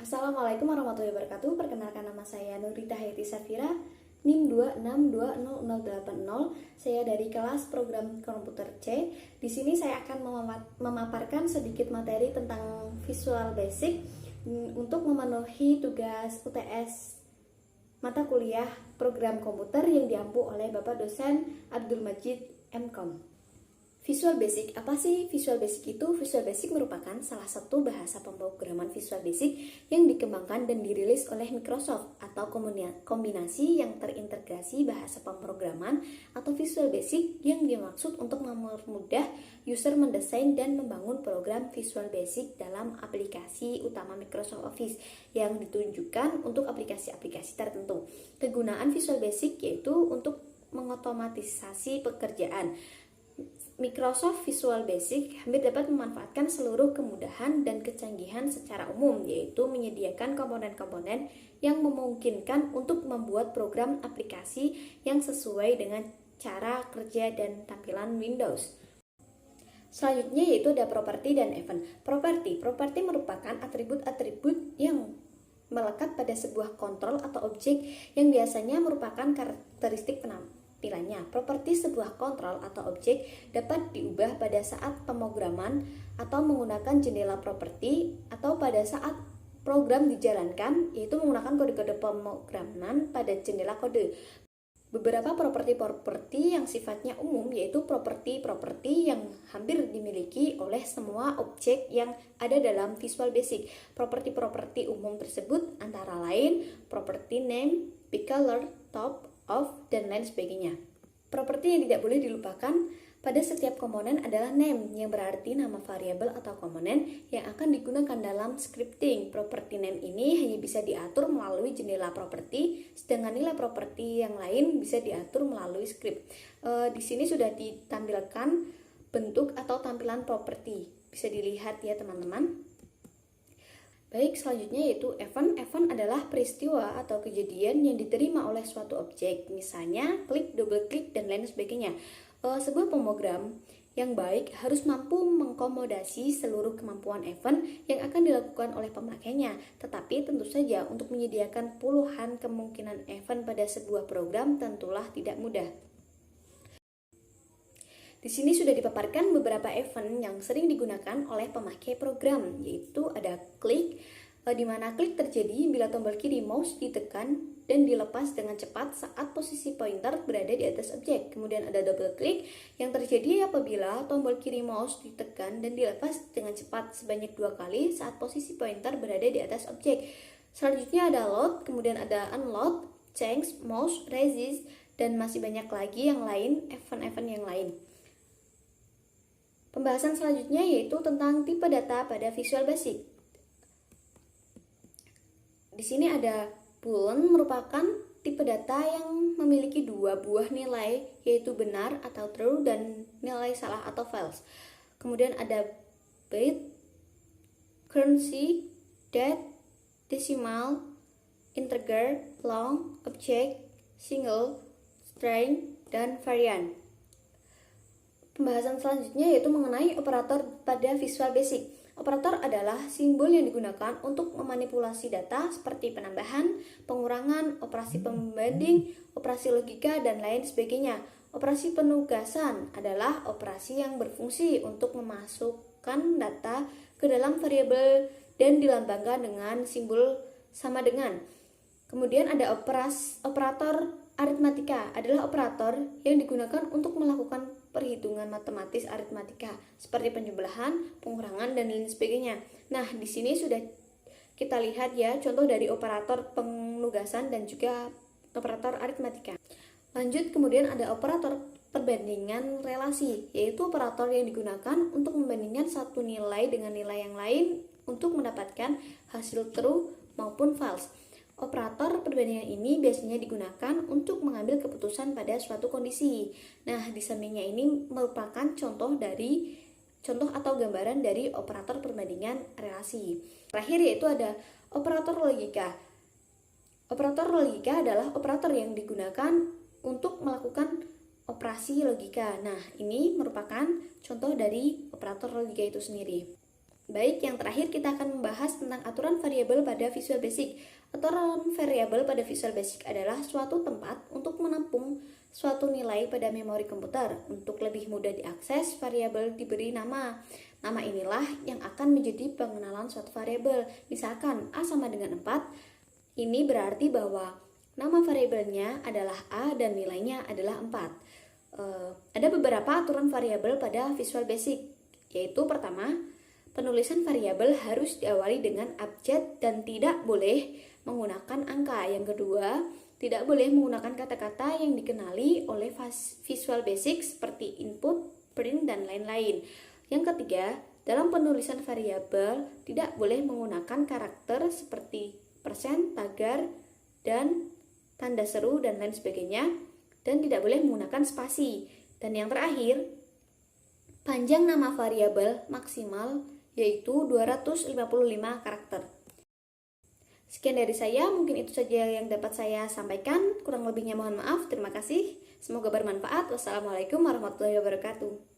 Assalamualaikum warahmatullahi wabarakatuh. Perkenalkan, nama saya Nurita Hayati Safira, NIM 2620080. Saya dari kelas program komputer C. Di sini saya akan memaparkan sedikit materi tentang Visual Basic untuk memenuhi tugas UTS mata kuliah program komputer yang diampu oleh Bapak dosen Abdul Majid MKom. Visual Basic, apa sih Visual Basic itu? Visual Basic merupakan salah satu bahasa pemrograman Visual Basic yang dikembangkan dan dirilis oleh Microsoft atau kombinasi yang terintegrasi bahasa pemrograman atau Visual Basic yang dimaksud untuk mempermudah user mendesain dan membangun program Visual Basic dalam aplikasi utama Microsoft Office yang ditunjukkan untuk aplikasi-aplikasi tertentu. Kegunaan Visual Basic yaitu untuk mengotomatisasi pekerjaan. Microsoft Visual Basic hampir dapat memanfaatkan seluruh kemudahan dan kecanggihan secara umum, yaitu menyediakan komponen-komponen yang memungkinkan untuk membuat program aplikasi yang sesuai dengan cara kerja dan tampilan Windows. Selanjutnya yaitu ada properti dan event. Properti merupakan atribut-atribut yang melekat pada sebuah kontrol atau objek yang biasanya merupakan karakteristik penampilannya. Properti sebuah kontrol atau objek dapat diubah pada saat pemrograman atau menggunakan jendela properti atau pada saat program dijalankan, yaitu menggunakan kode-kode pemrograman pada jendela kode. Beberapa properti yang sifatnya umum yaitu properti yang hampir dimiliki oleh semua objek yang ada dalam Visual Basic. Properti umum tersebut antara lain properti name, pick color, top, off, dan lain sebagainya. Properti yang tidak boleh dilupakan pada setiap komponen adalah name, yang berarti nama variabel atau komponen yang akan digunakan dalam scripting. Properti name ini hanya bisa diatur melalui jendela properti, sedangkan nilai properti yang lain bisa diatur melalui script. Di sini sudah ditampilkan bentuk atau tampilan properti. Bisa dilihat ya teman-teman. Baik, selanjutnya yaitu event. Event adalah peristiwa atau kejadian yang diterima oleh suatu objek, misalnya klik, double klik, dan lain sebagainya. Sebuah pemrogram yang baik harus mampu mengakomodasi seluruh kemampuan event yang akan dilakukan oleh pemakainya. Tetapi tentu saja untuk menyediakan puluhan kemungkinan event pada sebuah program tentulah tidak mudah. Di sini sudah dipaparkan beberapa event yang sering digunakan oleh pemakai program, yaitu ada klik, di mana klik terjadi bila tombol kiri mouse ditekan dan dilepas dengan cepat saat posisi pointer berada di atas objek. Kemudian ada double klik yang terjadi apabila tombol kiri mouse ditekan dan dilepas dengan cepat sebanyak 2 kali saat posisi pointer berada di atas objek. Selanjutnya ada load, kemudian ada unload, change, mouse, resist, dan masih banyak lagi yang lain, event-event yang lain. Pembahasan selanjutnya yaitu tentang tipe data pada Visual Basic. Di sini ada boolean, merupakan tipe data yang memiliki 2 buah nilai, yaitu benar atau true dan nilai salah atau false. Kemudian ada byte, currency, date, decimal, integer, long, object, single, string, dan variant. Pembahasan selanjutnya yaitu mengenai operator pada Visual Basic. Operator adalah simbol yang digunakan untuk memanipulasi data seperti penambahan, pengurangan, operasi pembanding, operasi logika, dan lain sebagainya. Operasi penugasan adalah operasi yang berfungsi untuk memasukkan data ke dalam variabel dan dilambangkan dengan simbol sama dengan. Kemudian ada operator aritmatika, adalah operator yang digunakan untuk melakukan perhitungan matematis aritmatika seperti penjumlahan, pengurangan, dan lain sebagainya. Nah, di sini sudah kita lihat ya contoh dari operator penugasan dan juga operator aritmatika. Lanjut, kemudian ada operator perbandingan relasi, yaitu operator yang digunakan untuk membandingkan satu nilai dengan nilai yang lain untuk mendapatkan hasil true maupun false. Operator perbandingan ini biasanya digunakan untuk mengambil keputusan pada suatu kondisi. Nah, di sampingnya ini merupakan contoh atau gambaran dari operator perbandingan relasi. Terakhir yaitu ada operator logika. Operator logika adalah operator yang digunakan untuk melakukan operasi logika. Nah, ini merupakan contoh dari operator logika itu sendiri. Baik, yang terakhir kita akan membahas tentang aturan variabel pada Visual Basic. Aturan variabel pada Visual Basic adalah suatu tempat untuk menampung suatu nilai pada memori komputer. Untuk lebih mudah diakses, variabel diberi nama. Nama inilah yang akan menjadi pengenalan suatu variabel. Misalkan A sama dengan 4, ini berarti bahwa nama variabelnya adalah A dan nilainya adalah 4. Ada beberapa aturan variabel pada Visual Basic, yaitu pertama, penulisan variabel harus diawali dengan abjad dan tidak boleh menggunakan angka. Yang kedua, tidak boleh menggunakan kata-kata yang dikenali oleh Visual Basic seperti input, print, dan lain-lain. Yang ketiga, dalam penulisan variabel tidak boleh menggunakan karakter seperti persen, tagar, dan tanda seru, dan lain sebagainya, dan tidak boleh menggunakan spasi. Dan yang terakhir, panjang nama variabel maksimal yaitu 255 karakter. Sekian dari saya, mungkin itu saja yang dapat saya sampaikan. Kurang lebihnya mohon maaf, terima kasih. Semoga bermanfaat. Wassalamualaikum warahmatullahi wabarakatuh.